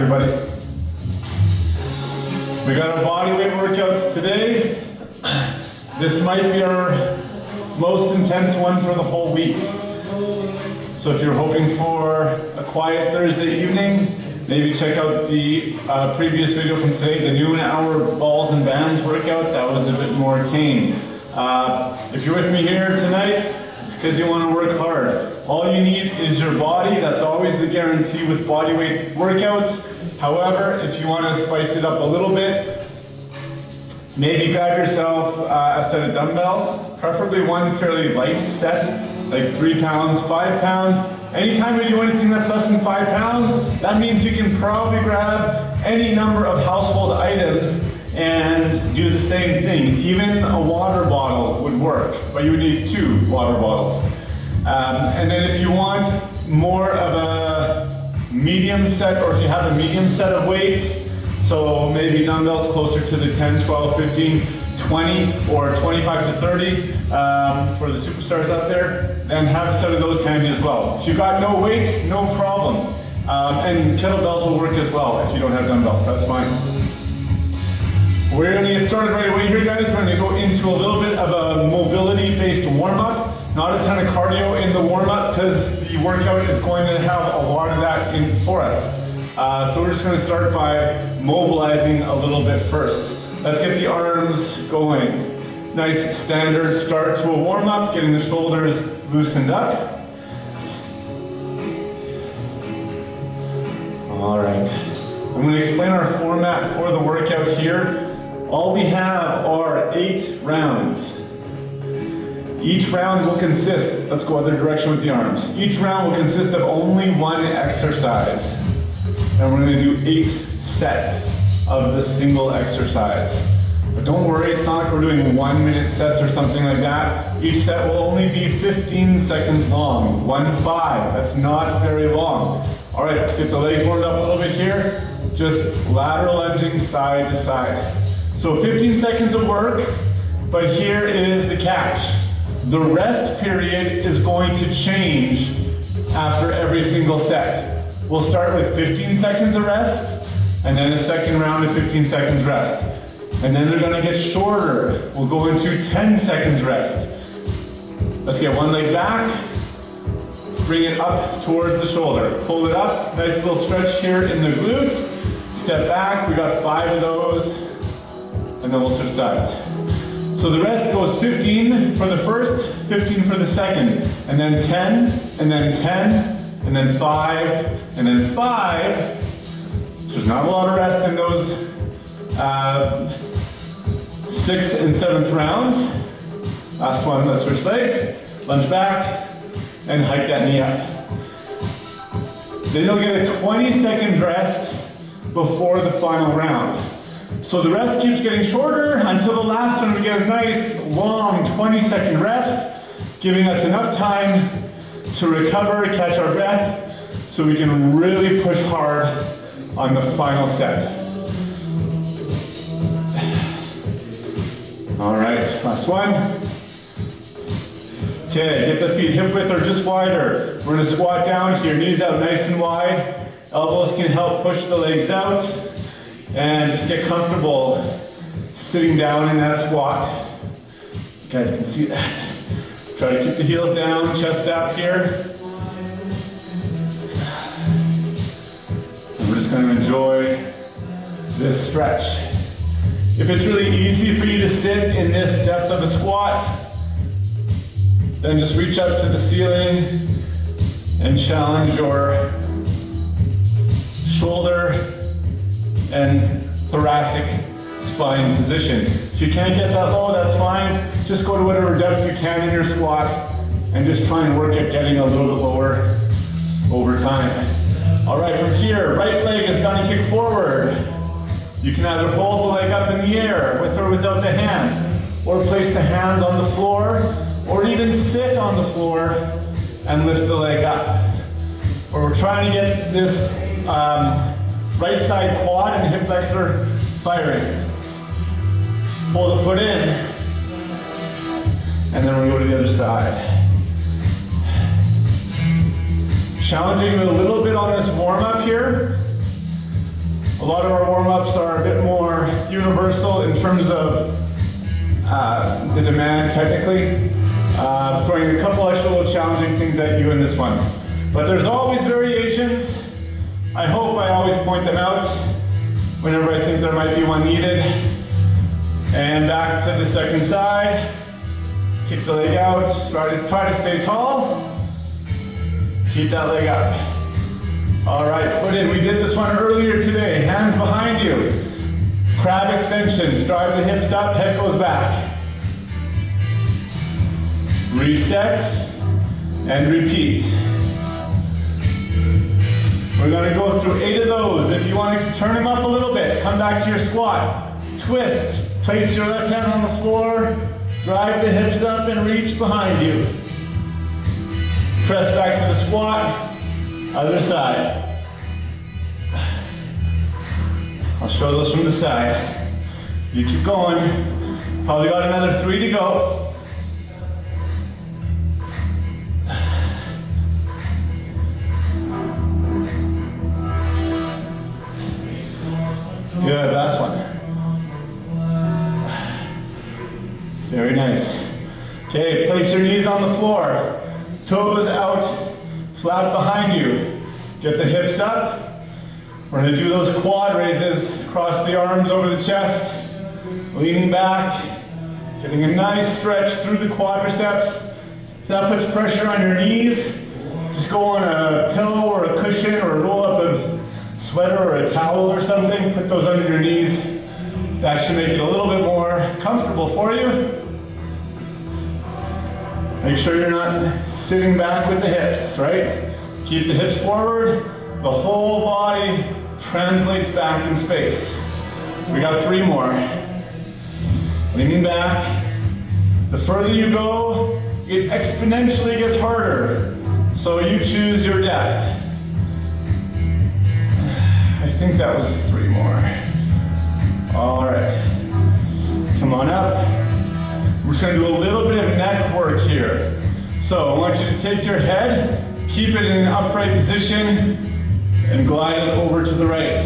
everybody. We got our body weight workouts today. This might be our most intense one for the whole week. So if you're hoping for a quiet Thursday evening, maybe check out the previous video from today, the noon hour balls and bands workout. That was a bit more tame. If you're with me here tonight, it's because you want to work hard. All you need is your body. That's always the guarantee with body weight workouts. However, if you want to spice it up a little bit, maybe grab yourself a set of dumbbells, preferably one fairly light set, like 3 pounds, 5 pounds. Anytime we do anything that's less than 5 pounds, that means you can probably grab any number of household items and do the same thing. Even a water bottle would work, but you would need 2 water bottles. And then if you want more of a medium set, or if you have a medium set of weights, so maybe dumbbells closer to the 10, 12, 15, 20, or 25 to 30 for the superstars out there, then have a set of those handy as well. If you've got no weights, no problem. And kettlebells will work as well if you don't have dumbbells, that's fine. We're going to get started right away here, guys. We're going to go into a little bit of a mobility-based warm-up. Not a ton of cardio in the warm-up because the workout is going to have a lot of that in for us. So we're just going to start by mobilizing a little bit first. Let's get the arms going. Nice standard start to a warm-up, getting the shoulders loosened up. All right. I'm going to explain our format for the workout here. All we have are 8 rounds. Each round will consist, let's go other direction with the arms. Each round will consist of only 1 exercise. And we're going to do 8 sets of the single exercise. But don't worry, it's not like we're doing 1-minute sets or something like that. Each set will only be 15 seconds long. 1-5, that's not very long. All right, let's get the legs warmed up a little bit here. Just lateral lunging side to side. So 15 seconds of work, but here is the catch. The rest period is going to change after every single set. We'll start with 15 seconds of rest, and then a second round of 15 seconds rest. And then they're gonna get shorter. We'll go into 10 seconds rest. Let's get one leg back, bring it up towards the shoulder. Pull it up, nice little stretch here in the glute. Step back, we got 5 of those, and then we'll switch sides. So the rest goes 15 for the first, 15 for the second, and then 10, and then 10, and then 5, and then 5. So there's not a lot of rest in those 6th and 7th rounds. Last one, let's switch legs, lunge back, and hike that knee up. Then you'll get a 20-second rest before the final round. So the rest keeps getting shorter until the last one we get a nice long 20-second rest, giving us enough time to recover, catch our breath, so we can really push hard on the final set. All right, last one. Okay, get the feet hip width or just wider. We're gonna squat down here, knees out nice and wide. Elbows can help push the legs out. And just get comfortable sitting down in that squat. You guys can see that. Try to keep the heels down, chest up here. And we're just going to enjoy this stretch. If it's really easy for you to sit in this depth of a squat, then just reach up to the ceiling and challenge your shoulder and thoracic spine position. If you can't get that low, that's fine. Just go to whatever depth you can in your squat and just try and work at getting a little bit lower over time. All right, from here, right leg is gonna kick forward. You can either hold the leg up in the air with or without the hand, or place the hand on the floor, or even sit on the floor and lift the leg up. Or we're trying to get this right side quad and hip flexor firing. Pull the foot in, and then we go to the other side. Challenging you a little bit on this warm up here. A lot of our warm-ups are a bit more universal in terms of the demand technically. Throwing a couple extra little challenging things at you in this one. But there's always variations. I hope I always point them out whenever I think there might be one needed. And back to the second side. Kick the leg out, try to stay tall. Keep that leg up. All right, foot in. We did this one earlier today. Hands behind you. Crab extensions, drive the hips up, head goes back. Reset and repeat. We're gonna go through 8 of those. If you want to turn them up a little bit, come back to your squat. Twist, place your left hand on the floor, drive the hips up and reach behind you. Press back to the squat, other side. I'll show those from the side. You keep going. Probably got another 3 to go. Good, last one. Very nice. Okay, place your knees on the floor. Toes out, flat behind you. Get the hips up. We're gonna do those quad raises. Cross the arms over the chest. Leaning back. Getting a nice stretch through the quadriceps. If that puts pressure on your knees, just go on a pillow or a cushion or roll up a sweater or a towel or something, put those under your knees. That should make it a little bit more comfortable for you. Make sure you're not sitting back with the hips, right? Keep the hips forward. The whole body translates back in space. We got 3 more. Leaning back. The further you go, it exponentially gets harder. So you choose your depth. I think that was 3 more. All right. Come on up. We're just gonna do a little bit of neck work here. So I want you to take your head, keep it in an upright position, and glide it over to the right.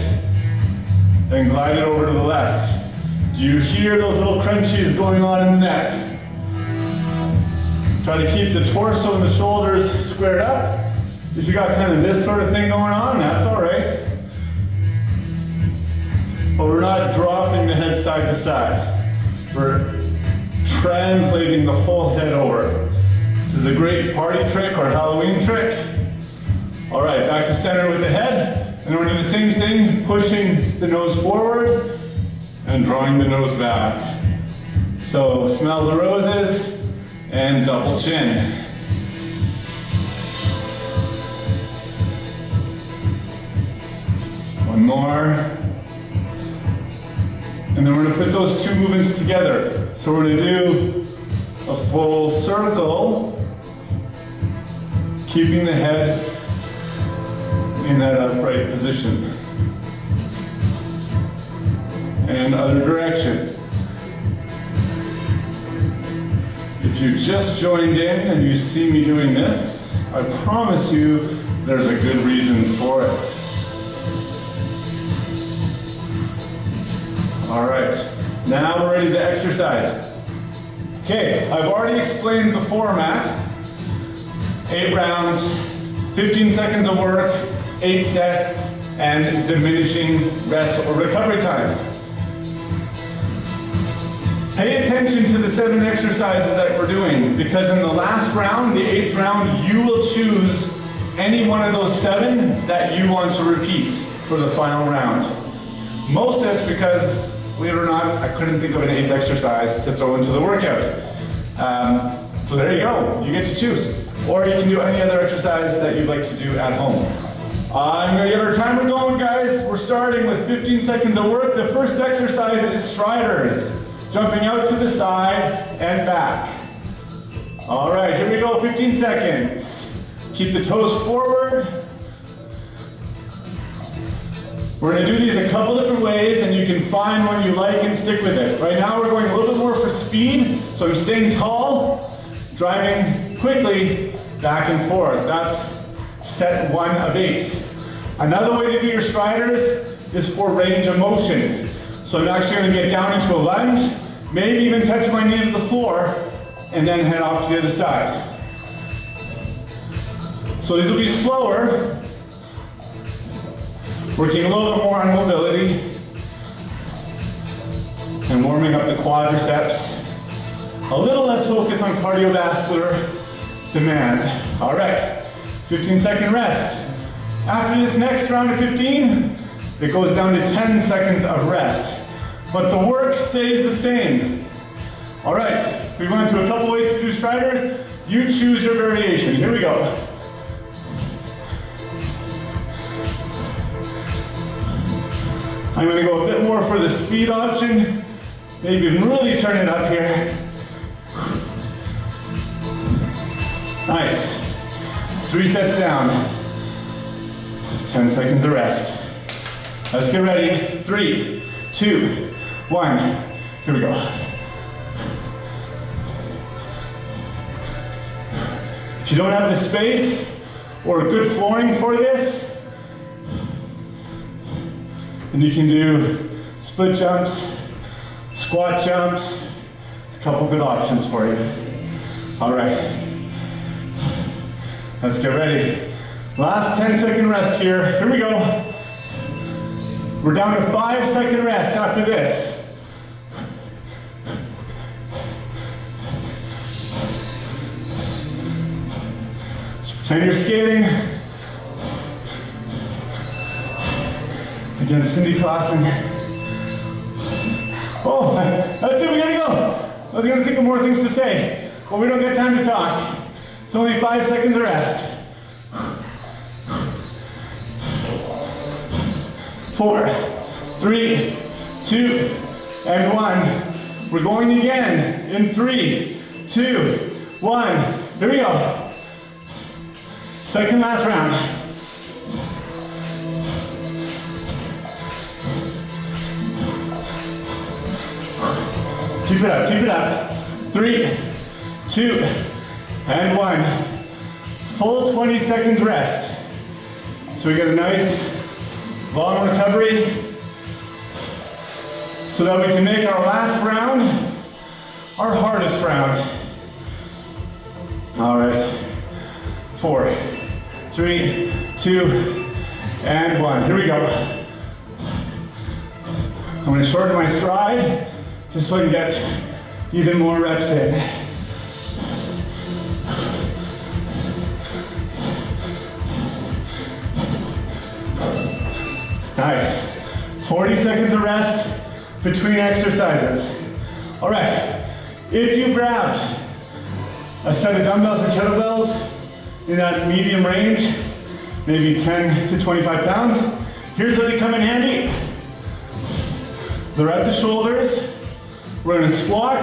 Then glide it over to the left. Do you hear those little crunchies going on in the neck? Try to keep the torso and the shoulders squared up. If you got kind of this sort of thing going on, that's all right. But we're not dropping the head side to side. We're translating the whole head over. This is a great party trick or Halloween trick. All right, back to center with the head. And we're doing the same thing, pushing the nose forward and drawing the nose back. So smell the roses and double chin. One more. And then we're gonna put those 2 movements together. So we're gonna do a full circle, keeping the head in that upright position. And other direction. If you just joined in and you see me doing this, I promise you there's a good reason for it. All right, now we're ready to exercise. Okay, I've already explained the format. 8 rounds, 15 seconds of work, 8 sets, and diminishing rest or recovery times. Pay attention to the 7 exercises that we're doing, because in the last round, the 8th round, you will choose any one of those 7 that you want to repeat for the final round. Most of it's because, believe it or not, I couldn't think of an 8th exercise to throw into the workout. So there you go, you get to choose. Or you can do any other exercise that you'd like to do at home. I'm gonna get our timer going, guys. We're starting with 15 seconds of work. The first exercise is striders. Jumping out to the side and back. All right, here we go, 15 seconds. Keep the toes forward. We're gonna do these a couple different ways and you can find one you like and stick with it. Right now we're going a little bit more for speed, so I'm staying tall, driving quickly back and forth. That's set 1 of 8. Another way to do your striders is for range of motion. So I'm actually going to get down into a lunge, maybe even touch my knee to the floor, and then head off to the other side. So these will be slower, working a little bit more on mobility, and warming up the quadriceps. A little less focus on cardiovascular demand. All right, 15-second rest. After this next round of 15, it goes down to 10 seconds of rest. But the work stays the same. All right, we went through a couple ways to do striders. You choose your variation. Here we go. I'm going to go a bit more for the speed option. Maybe really turn it up here. Nice. 3 sets down. 10 seconds of rest. Let's get ready. 3, 2, 1. Here we go. If you don't have the space or good flooring for this, then you can do split jumps, squat jumps, a couple good options for you. All right, let's get ready. Last 10-second rest here. Here we go. We're down to 5-second rest after this. So pretend you're skating against Cindy Clausen. Oh, that's it, we gotta go. I was gonna think of more things to say, but we don't get time to talk. It's only 5 seconds of rest. 4, 3, 2, and 1. We're going again in 3, 2, 1. Here we go. Second last round. Keep it up, keep it up. 3, 2, and 1. Full 20 seconds rest. So we get a nice long recovery so that we can make our last round our hardest round. All right. 4, 3, 2, and 1. Here we go. I'm going to shorten my stride just so I can get even more reps in. Nice. 40 seconds of rest between exercises. All right. If you grabbed a set of dumbbells and kettlebells in that medium range, maybe 10 to 25 pounds, here's where they come in handy. They're at the shoulders. We're going to squat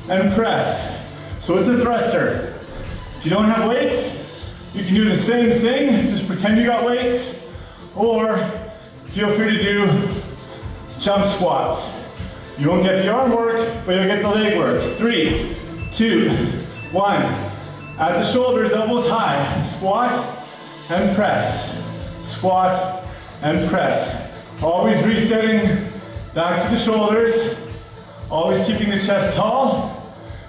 and press. So it's a thruster. If you don't have weights, you can do the same thing. Just pretend you got weights. Or feel free to do jump squats. You won't get the arm work, but you'll get the leg work. 3, 2, 1. At the shoulders, elbows high. Squat and press. Squat and press. Always resetting back to the shoulders. Always keeping the chest tall.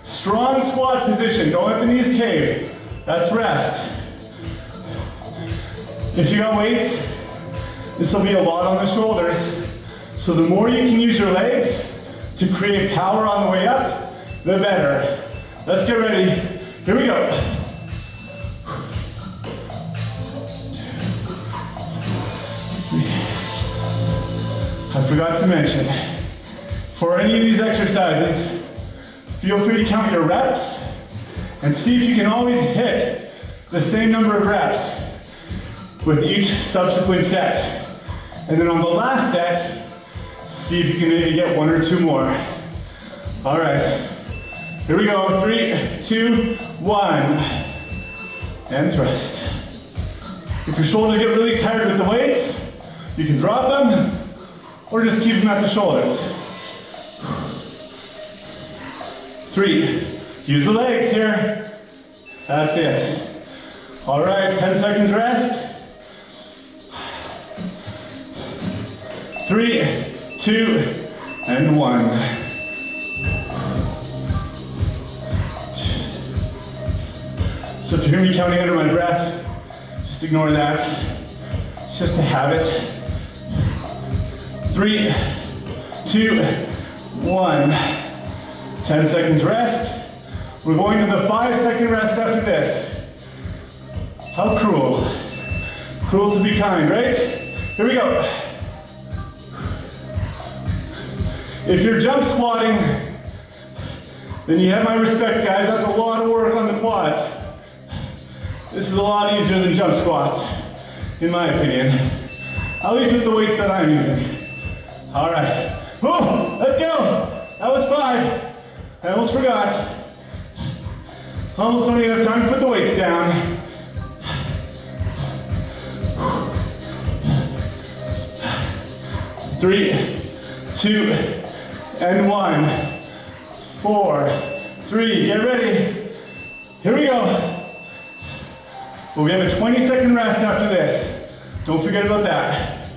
Strong squat position. Don't let the knees cave. That's rest. If you got weights, this will be a lot on the shoulders. So the more you can use your legs to create power on the way up, the better. Let's get ready. Here we go. I forgot to mention, for any of these exercises, feel free to count your reps and see if you can always hit the same number of reps with each subsequent set. And then on the last set, see if you can maybe get 1 or 2 more. All right, here we go. 3, 2, 1, and thrust. If your shoulders get really tired with the weights, you can drop them or just keep them at the shoulders. 3, use the legs here. That's it. All right, 10 seconds rest. 3, 2, and 1. So if you hear me counting under my breath, just ignore that. It's just a habit. 3, 2, 1. 10 seconds rest. We're going to the 5-second rest after this. How cruel. Cruel to be kind, right? Here we go. If you're jump squatting, then you have my respect, guys. That's a lot of work on the quads. This is a lot easier than jump squats, in my opinion. At least with the weights that I'm using. All right. Woo, let's go. That was 5. I almost forgot. Almost don't even have time to put the weights down. 3, 2, and 1. 4, 3, get ready. Here we go. Well, we have a 20-second rest after this. Don't forget about that.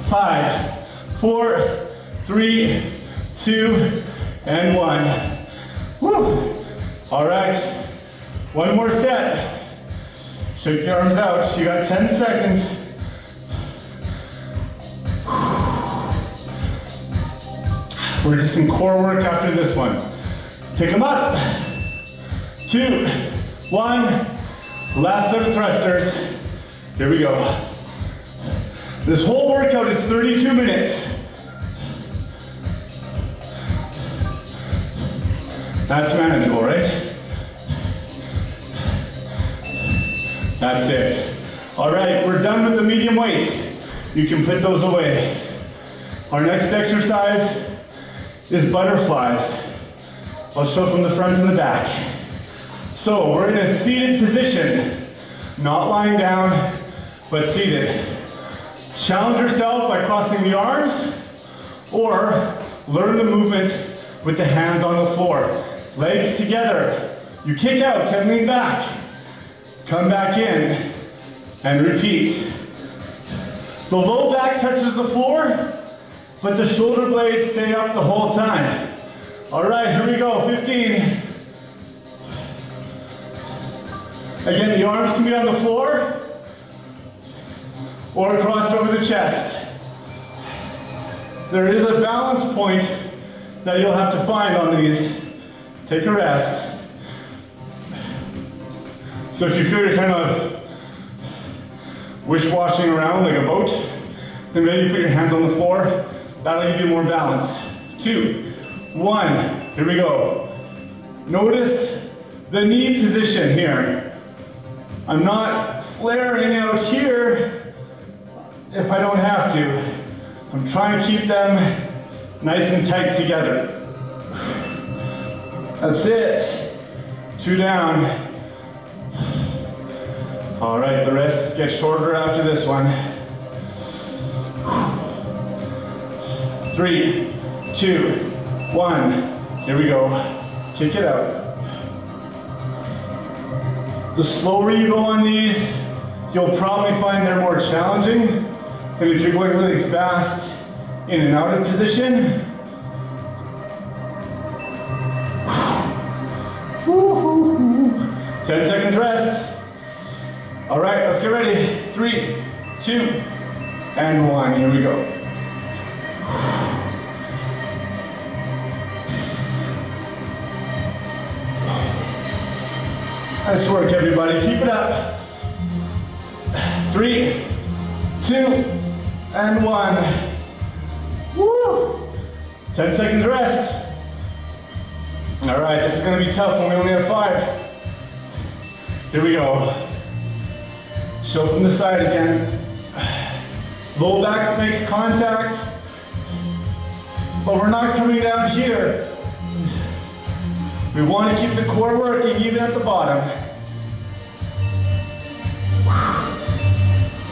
5, 4, 3, 2, and 1. Woo! All right, one more set. Shake the arms out. You got 10 seconds. We're just in core work after this one. Pick them up. 2, 1. Last set of thrusters. Here we go. This whole workout is 32 minutes. That's manageable, right? That's it. All right, we're done with the medium weights. You can put those away. Our next exercise is butterflies. I'll show from the front and the back. So we're in a seated position, not lying down, but seated. Challenge yourself by crossing the arms, or learn the movement with the hands on the floor. Legs together. You kick out, then lean back. Come back in, and repeat. The low back touches the floor, but the shoulder blades stay up the whole time. All right, here we go, 15. Again, the arms can be on the floor, or crossed over the chest. There is a balance point that you'll have to find on these. Take a rest. So if you feel you're kind of wish-washing around like a boat, then maybe put your hands on the floor. That'll give you more balance. 2, 1, here we go. Notice the knee position here. I'm not flaring out here if I don't have to. I'm trying to keep them nice and tight together. That's it. 2 down. All right, the rest gets shorter after this one. 3, 2, 1. Here we go. Kick it out. The slower you go on these, you'll probably find they're more challenging than if you're going really fast in and out of position. 10 seconds rest. All right, let's get ready. 3, 2, and 1. Here we go. Nice work, everybody. Keep it up. 3, 2, and 1. Woo! 10 seconds rest. All right, this is going to be tough when we only have 5. Here we go. Show from the side again. Low back makes contact, but we're not coming down here. We want to keep the core working even at the bottom.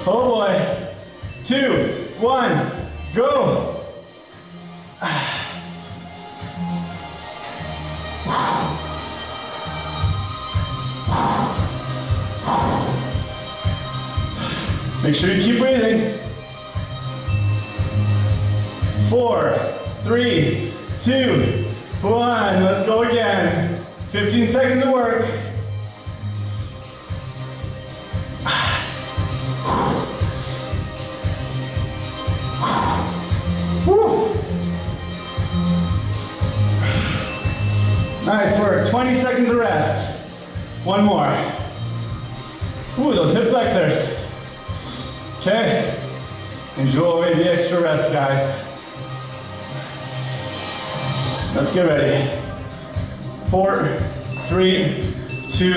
Oh boy. 2, 1, go. Make sure you keep breathing. 4, 3, 2, 1. Let's go again. 15 seconds of work. Woo. Nice work. 20 seconds of rest. One more. Ooh, those hip flexors. Okay. Enjoy the extra rest, guys. Let's get ready. 4, 3, 2,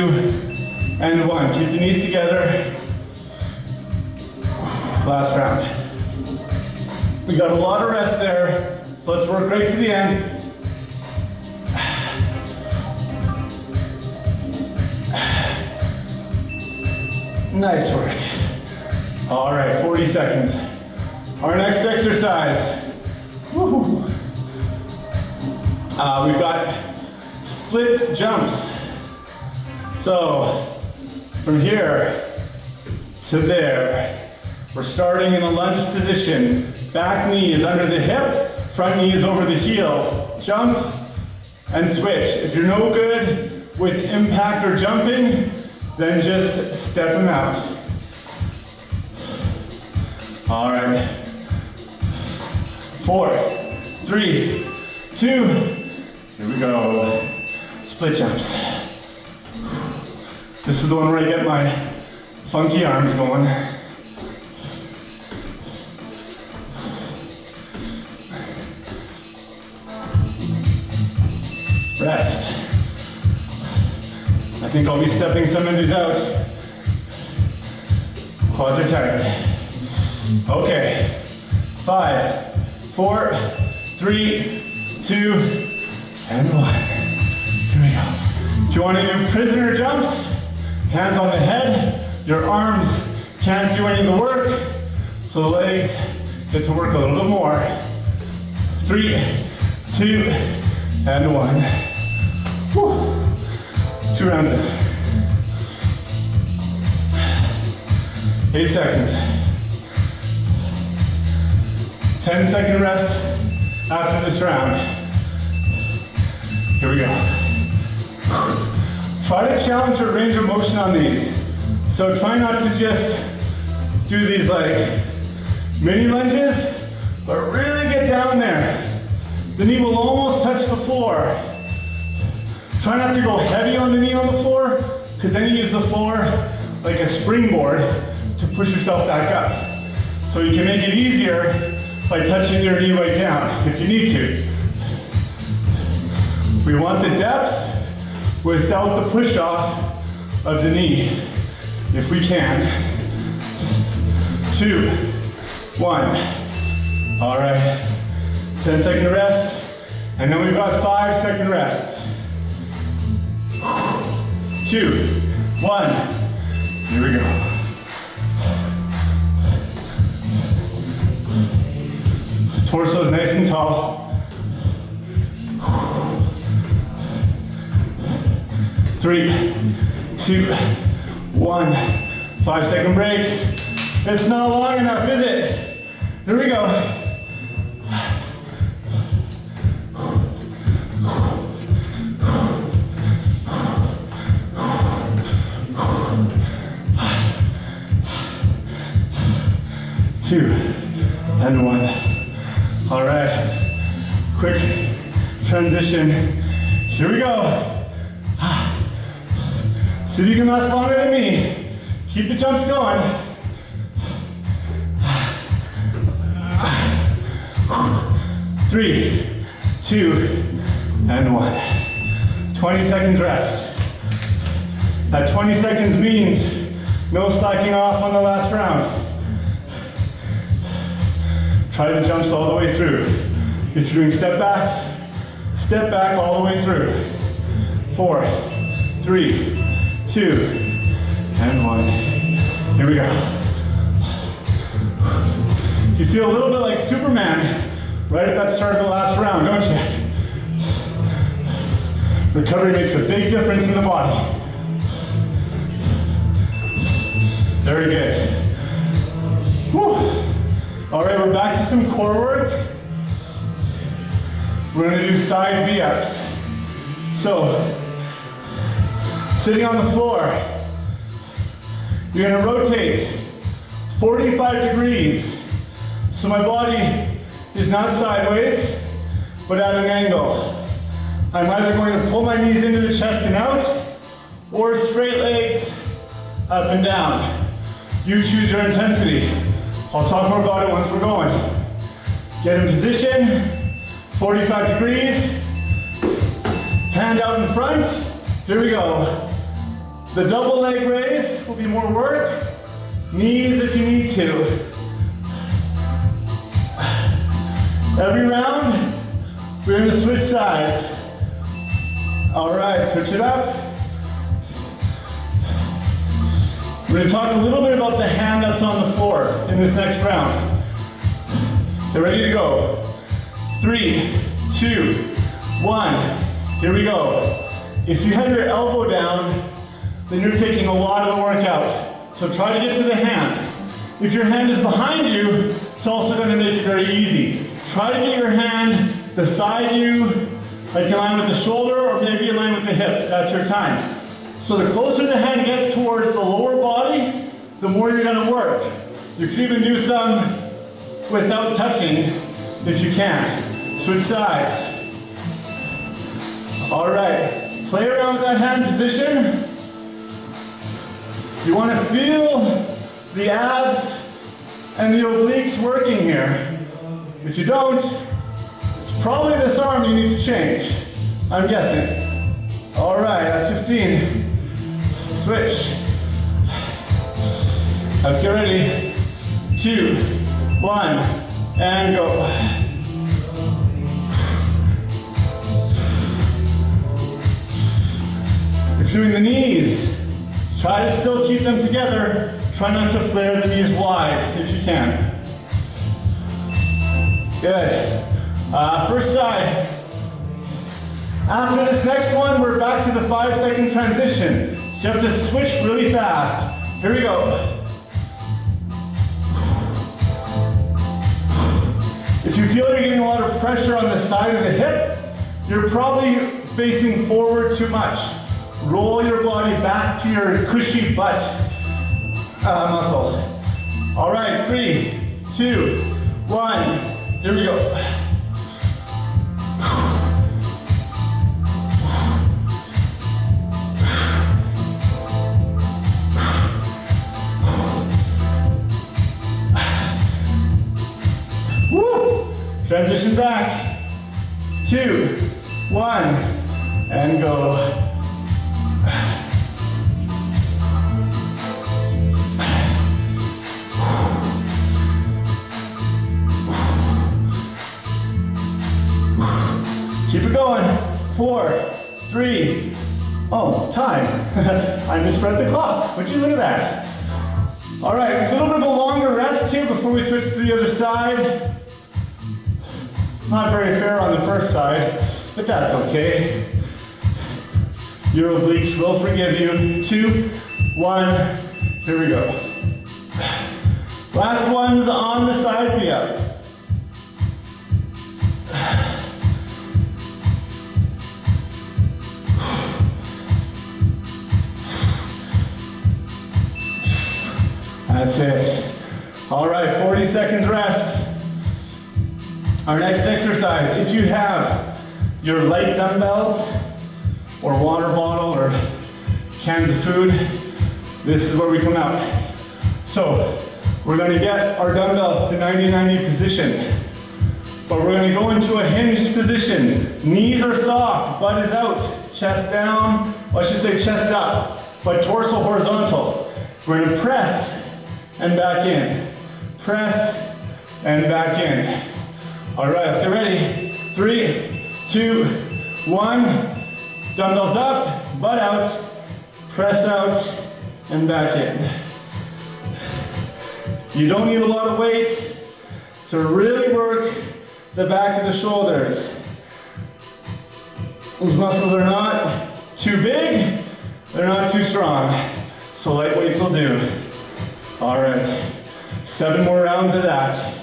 and 1. Keep the knees together. Last round. We got a lot of rest there, so let's work right to the end. Nice work. All right, 40 seconds. Our next exercise. Woo-hoo. We've got split jumps. So from here to there, we're starting in a lunge position. Back knee is under the hip, front knee is over the heel. Jump and switch. If you're no good with impact or jumping, then just step them out. All right. 4, 3, 2, here we go. Split jumps. This is the one where I get my funky arms going. Rest. I think I'll be stepping some of these out. Quads are tired. Okay. 5, 4, 3, 2, and 1. Here we go. If you want to do prisoner jumps, hands on the head, your arms can't do any of the work, so the legs get to work a little bit more. 3, 2, and 1. Whew. 2 rounds in. 8 seconds. 10-second rest after this round. Here we go. Try to challenge your range of motion on these. So try not to just do these like mini lunges, but really get down there. The knee will almost touch the floor. Try not to go heavy on the knee on the floor, because then you use the floor like a springboard to push yourself back up. So you can make it easier by touching your knee right down if you need to. We want the depth without the push off of the knee, if we can. 2, 1. All right, 10-second rest, and then we've got 5-second rests. 2, 1. Here we go. Torso is nice and tall. 3, 2, 1. 5-second break. It's not long enough, is it? Here we go. Two and 1. All right, quick transition. Here we go. See if you can last longer than me. Keep the jumps going. 3, 2, and 1. 20 seconds rest. That 20 seconds means no slacking off on the last round. Try the jumps all the way through. If you're doing step backs, step back all the way through. 4, 3, 2, and 1. Here we go. You feel a little bit like Superman right at that start of the last round, don't you? Recovery makes a big difference in the body. Very good. back to some core work. We're gonna do side V-ups. So, sitting on the floor, you're gonna rotate 45 degrees. So my body is not sideways, but at an angle. I'm either going to pull my knees into the chest and out, or straight legs up and down. You choose your intensity. I'll talk more about it once we're going. Get in position, 45 degrees, hand out in front. Here we go. The double leg raise will be more work. Knees if you need to. Every round, we're going to switch sides. All right, switch it up. We're going to talk a little bit about the hand that's on the floor in this next round. Get ready to go. 3, 2, 1. Here we go. If you have your elbow down, then you're taking a lot of the work out. So try to get to the hand. If your hand is behind you, it's also going to make it very easy. Try to get your hand beside you, like in line with the shoulder or maybe in line with the hip. That's your time. So the closer the hand gets towards the lower body, the more you're going to work. You can even do some without touching if you can. Switch sides. All right, play around with that hand position. You want to feel the abs and the obliques working here. If you don't, it's probably this arm you need to change. I'm guessing. All right, that's 15. Switch. Let's get ready. 2, 1, and go. If you're doing the knees, try to still keep them together. Try not to flare the knees wide if you can. Good. First side. After this next one, we're back to the 5-second transition. So you have to switch really fast. Here we go. If you feel you're getting a lot of pressure on the side of the hip, you're probably facing forward too much. Roll your body back to your cushy butt muscle. All right, 3, 2, 1. Here we go. Woo! Transition back. 2, 1, and go. Keep it going. 4, 3. Oh, time. I misread the clock. Would you look at that? All right, a little bit of a longer rest here before we switch to the other side. Not very fair on the first side, but that's okay. Your obliques will forgive you. 2, 1. Here we go. Last one's on the side V-up. That's it. All right, 40 seconds rest. Our next exercise, if you have your light dumbbells or water bottle or cans of food, this is where we come out. So we're going to get our dumbbells to 90-90 position, but we're going to go into a hinged position. Knees are soft, butt is out, chest down, well, I should say chest up, but torso horizontal. We're going to press and back in. Press and back in. All right, let's get ready. 3, 2, 1. Dumbbells up, butt out, press out, and back in. You don't need a lot of weight to really work the back of the shoulders. Those muscles are not too big, they're not too strong. So light weights will do. All right, 7 more rounds of that.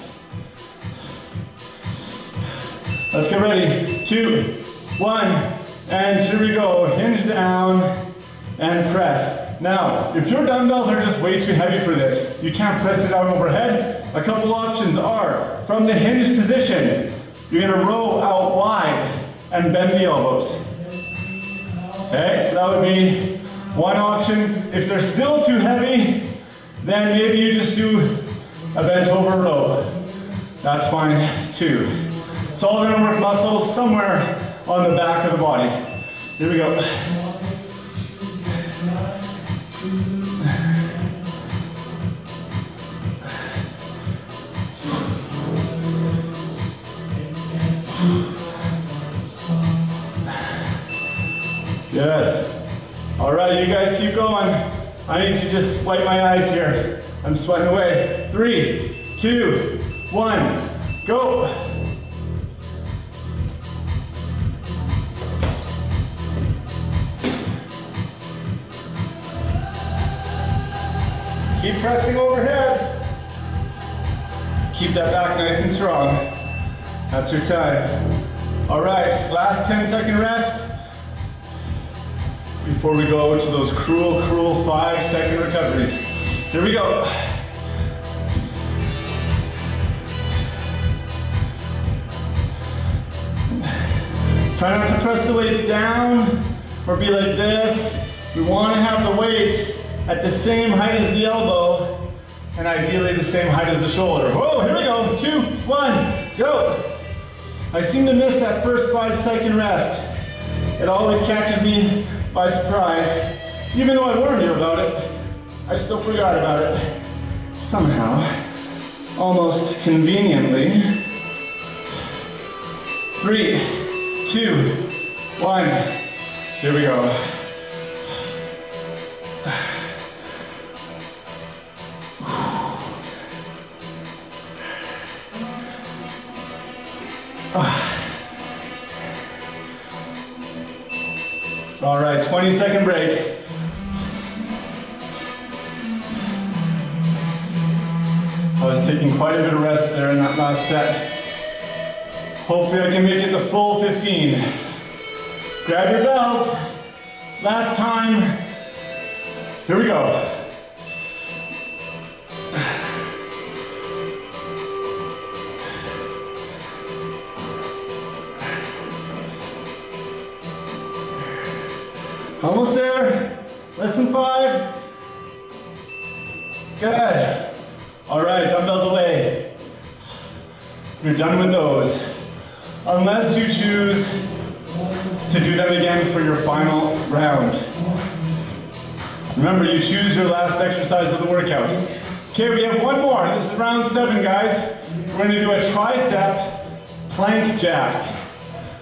Let's get ready. 2, 1, and here we go. Hinge down and press. Now, if your dumbbells are just way too heavy for this, you can't press it out overhead, a couple options are, from the hinge position, you're gonna row out wide and bend the elbows. Okay, so that would be one option. If they're still too heavy, then maybe you just do a bent over row. That's fine too. It's all gonna work muscles somewhere on the back of the body. Here we go. Good. All right, you guys keep going. I need to just wipe my eyes here. I'm sweating away. 3, 2, 1, go. Keep pressing overhead. Keep that back nice and strong. That's your time. All right, last 10-second rest before we go to those cruel 5-second recoveries. Here we go. Try not to press the weights down or be like this. We want to have the weight at the same height as the elbow and ideally the same height as the shoulder. Whoa, here we go. 2, 1, go. I seem to miss that first 5-second rest. It always catches me by surprise. Even though I warned you about it, I still forgot about it. Somehow, almost conveniently. 3, 2, 1. Here we go. All right, 20-second break. I was taking quite a bit of rest there in that last set. Hopefully I can make it the full 15. Grab your bells. Last time. Here we go. Almost there. Less than 5. Good. All right, dumbbells away. You're done with those. Unless you choose to do them again for your final round. Remember, you choose your last exercise of the workout. Okay, we have one more. This is round 7, guys. We're going to do a tricep plank jack.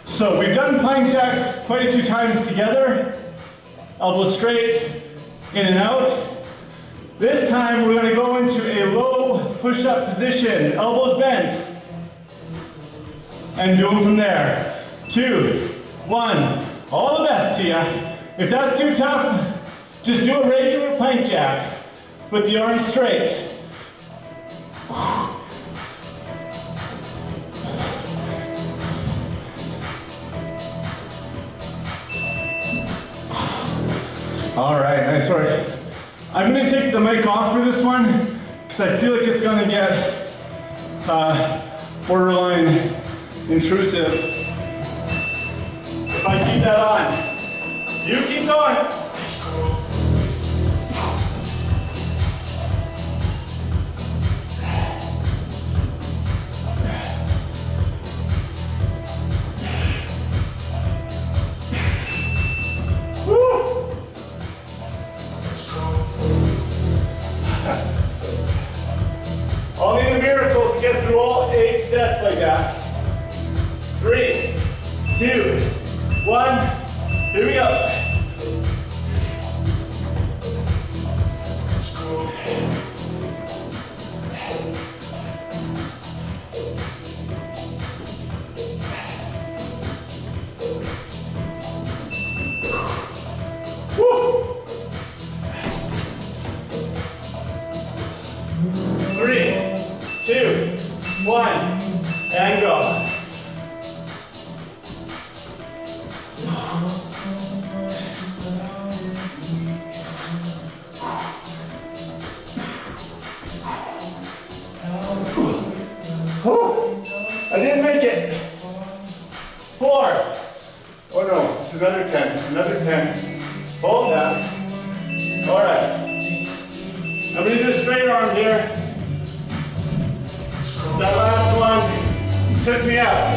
So we've done plank jacks quite a few times together. Elbows straight, in and out. This time we're going to go into a low push-up position, elbows bent, and do them from there. 2, 1, all the best to you. If that's too tough, just do a regular plank jack with the arms straight. All right, nice work. I'm gonna take the mic off for this one because I feel like it's gonna get borderline intrusive. If I keep that on, you keep going. I'll need a miracle to get through all 8 sets like that. 3, 2, 1, here we go. Woo. 3, 2, 1, and go. another 10, another 10. Hold that. All right. I'm gonna do straight arms here. That last one took me out.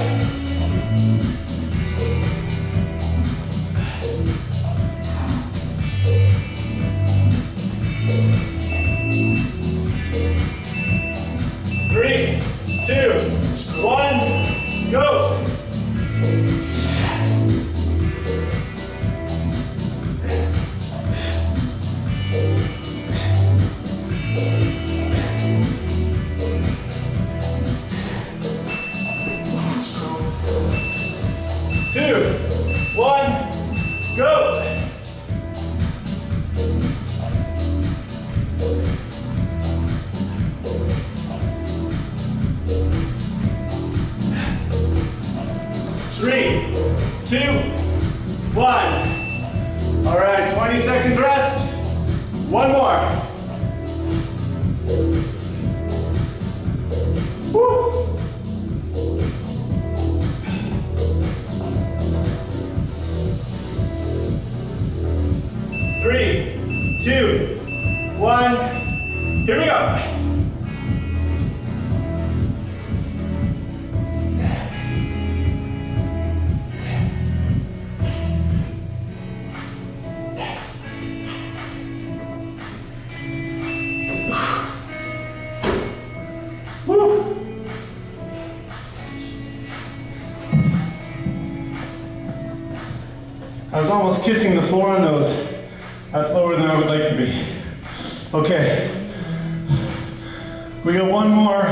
Three, two, one, go. Two, one, go. Three, two, one. All right, 20 seconds rest. One more. Woo. Three, two, one. Here we go. Woo. I was almost kissing the floor on those. That's lower than I would like to be. Okay. We got one more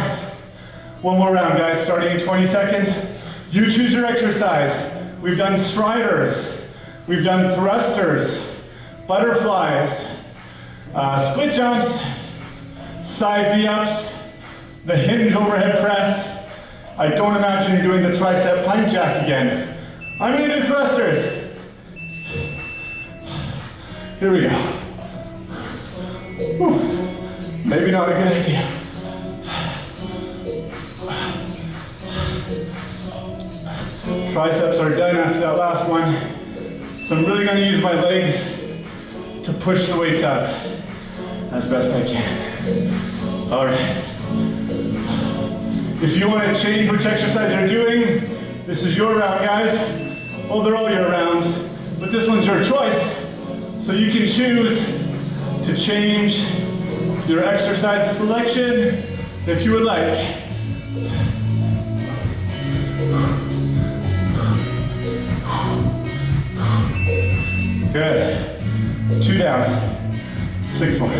round, guys, starting in 20 seconds. You choose your exercise. We've done striders. We've done thrusters, butterflies, split jumps, side V-ups, the hinge overhead press. I don't imagine you're doing the tricep plank jack again. I'm gonna do thrusters. Here we go. Whew. Maybe not a good idea. Triceps are done after that last one. So I'm really gonna use my legs to push the weights up as best I can. All right. If you want to change which exercise you're doing, this is your round, guys. Well, they're all your rounds, but this one's your choice. So you can choose to change your exercise selection if you would like. Good. 2 down. 6 more.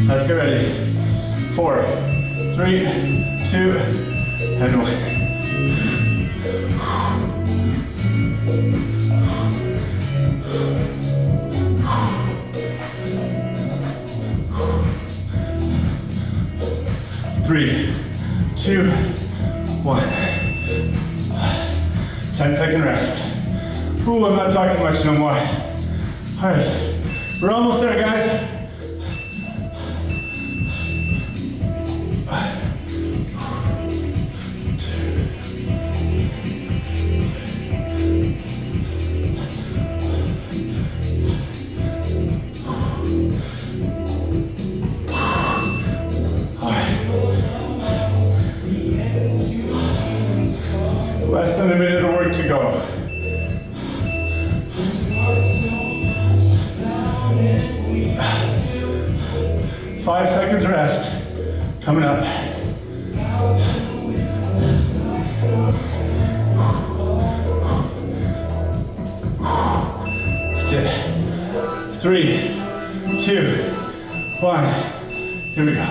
Let's get ready. 4, 3, 2, and 1. 3, 2, 1. 10-second rest. Ooh, I'm not talking much no more. All right, we're almost there, guys. Less than a minute of work to go. Five seconds rest. Coming up. That's it. 3, 2, 1. Here we go.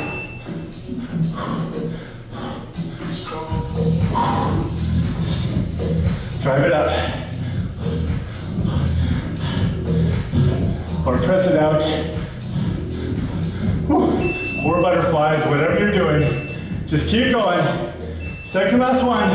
Drive it up. Or press it out. Whew. Or butterflies, whatever you're doing. Just keep going. Second last one.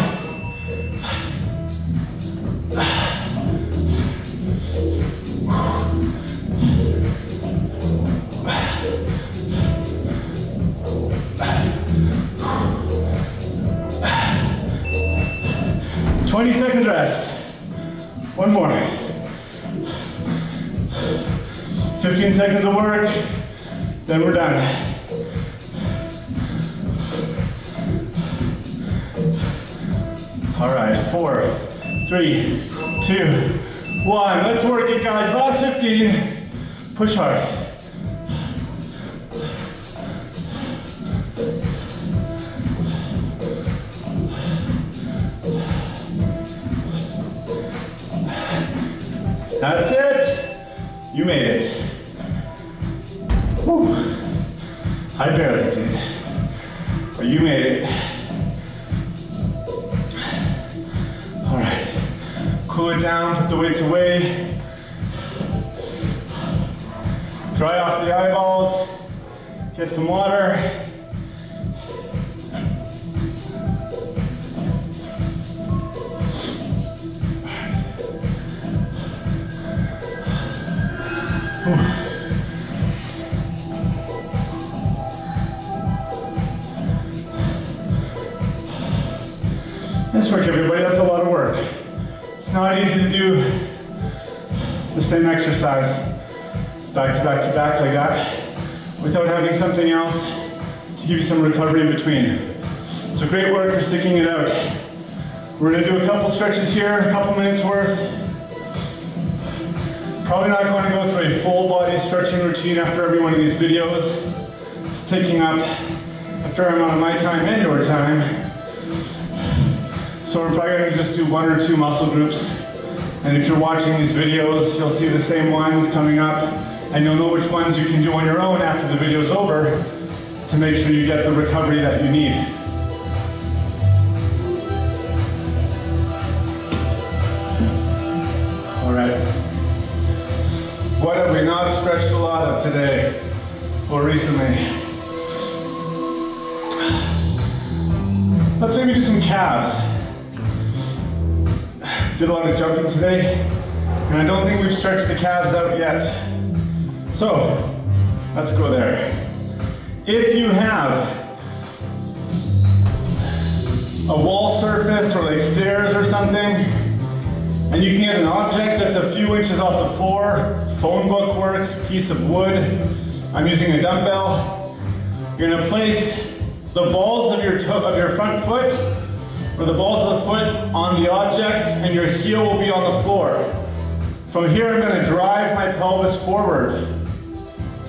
more. 15 seconds of work, then we're done. All right, 4, 3, 2, 1. Let's work it, guys. Last 15. Push hard. That's it. You made it. Whew. I barely did. But you made it. All right. Cool it down, put the weights away. Dry off the eyeballs. Get some water. Nice work, everybody. That's a lot of work. It's not easy to do the same exercise back to back to back like that without having something else to give you some recovery in between. So great work for sticking it out. We're going to do a couple stretches here, a couple minutes worth. Probably not going to go through a full body stretching routine after every one of these videos. It's taking up a fair amount of my time and your time. So we're probably going to just do 1 or 2 muscle groups. And if you're watching these videos, you'll see the same ones coming up. And you'll know which ones you can do on your own after the video's over to make sure you get the recovery that you need. All right. What have we not stretched a lot of today or recently? Let's maybe do some calves. Did a lot of jumping today, and I don't think we've stretched the calves out yet. So, let's go there. If you have a wall surface or like stairs or something, and you can get an object that's a few inches off the floor, phone book works, piece of wood, I'm using a dumbbell, you're gonna place the balls of your front foot or the balls of the foot on the object, and your heel will be on the floor. From here, I'm gonna drive my pelvis forward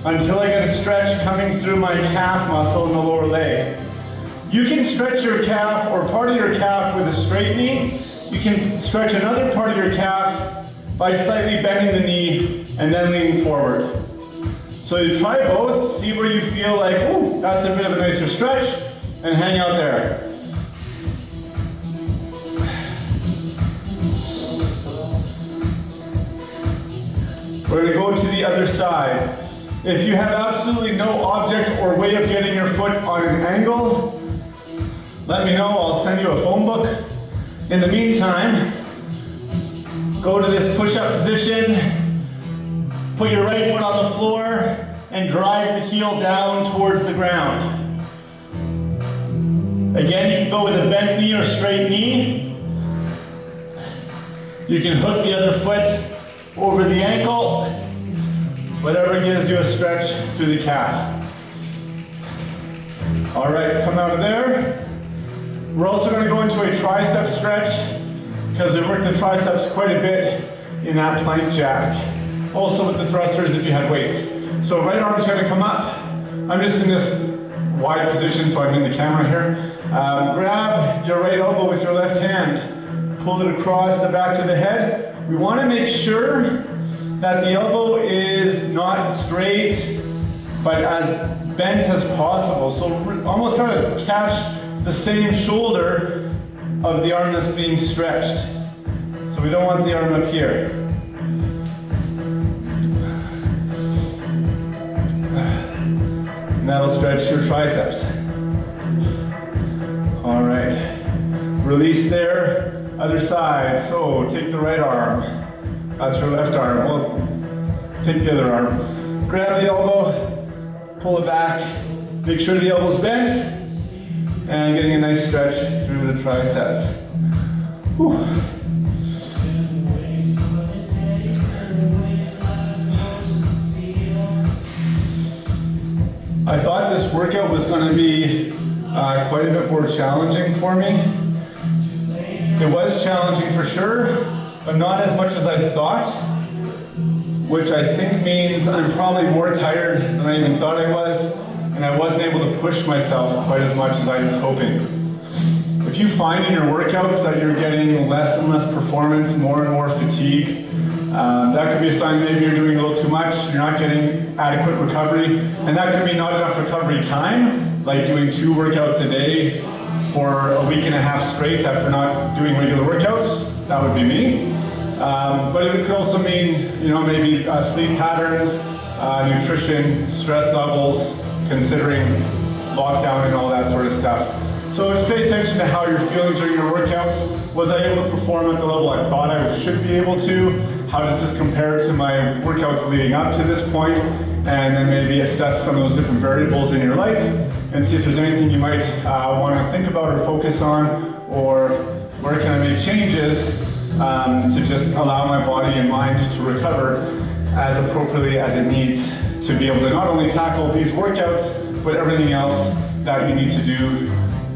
until I get a stretch coming through my calf muscle in the lower leg. You can stretch your calf or part of your calf with a straight knee. You can stretch another part of your calf by slightly bending the knee and then leaning forward. So you try both, see where you feel like, oh, that's a bit of a nicer stretch, and hang out there. We're going to go to the other side. If you have absolutely no object or way of getting your foot on an angle, let me know, I'll send you a phone book. In the meantime, go to this push-up position, put your right foot on the floor, and drive the heel down towards the ground. Again, you can go with a bent knee or straight knee. You can hook the other foot over the ankle, whatever gives you a stretch through the calf. All right, come out of there. We're also going to go into a tricep stretch because we worked the triceps quite a bit in that plank jack. Also with the thrusters if you had weights. So right arm's going to come up. I'm just in this wide position, so I'm in the camera here. Grab your right elbow with your left hand. Pull it across the back of the head. We want to make sure that the elbow is not straight, but as bent as possible. So almost try to catch the same shoulder of the arm that's being stretched. So we don't want the arm up here. And that'll stretch your triceps. All right, release there. Other side, so take the right arm. That's your left arm. Well, take the other arm. Grab the elbow, pull it back. Make sure the elbow's bent, and getting a nice stretch through the triceps. Whew. I thought this workout was going to be quite a bit more challenging for me. It was challenging for sure, but not as much as I thought, which I think means I'm probably more tired than I even thought I was, and I wasn't able to push myself quite as much as I was hoping. If you find in your workouts that you're getting less and less performance, more and more fatigue, that could be a sign maybe you're doing a little too much, you're not getting adequate recovery, and that could be not enough recovery time, like doing 2 workouts a day for a week and a half straight after not doing regular workouts. That would be me. But it could also mean, maybe sleep patterns, nutrition, stress levels, considering lockdown and all that sort of stuff. So just pay attention to how you're feeling during your workouts. Was I able to perform at the level I thought I should be able to? How does this compare to my workouts leading up to this point? And then maybe assess some of those different variables in your life and see if there's anything you might want to think about or focus on, or where can I make changes to just allow my body and mind to recover as appropriately as it needs to be able to not only tackle these workouts, but everything else that you need to do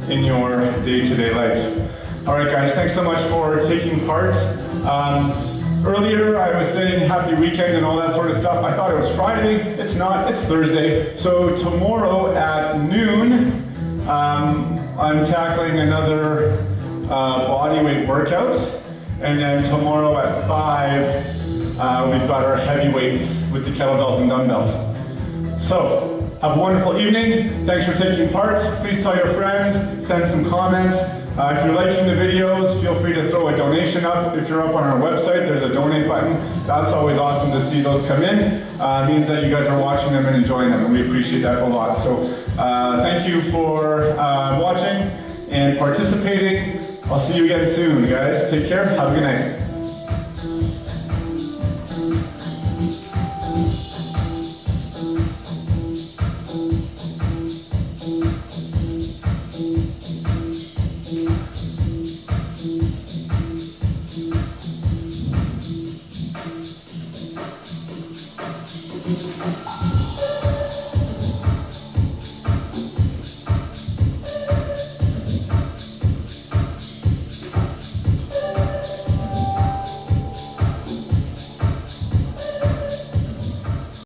in your day-to-day life. All right, guys, thanks so much for taking part. Earlier, I was saying happy weekend and all that sort of stuff. I thought it was Friday. It's not, it's Thursday. So tomorrow at noon, I'm tackling another bodyweight workout. And then tomorrow at 5, we've got our heavy weights with the kettlebells and dumbbells. So, have a wonderful evening. Thanks for taking part. Please tell your friends, send some comments. If you're liking the videos, feel free to throw a donation up. If you're up on our website, there's a donate button. That's always awesome to see those come in. It means that you guys are watching them and enjoying them, and we appreciate that a lot. So thank you for watching and participating. I'll see you again soon, guys. Take care. Have a good night. Triceps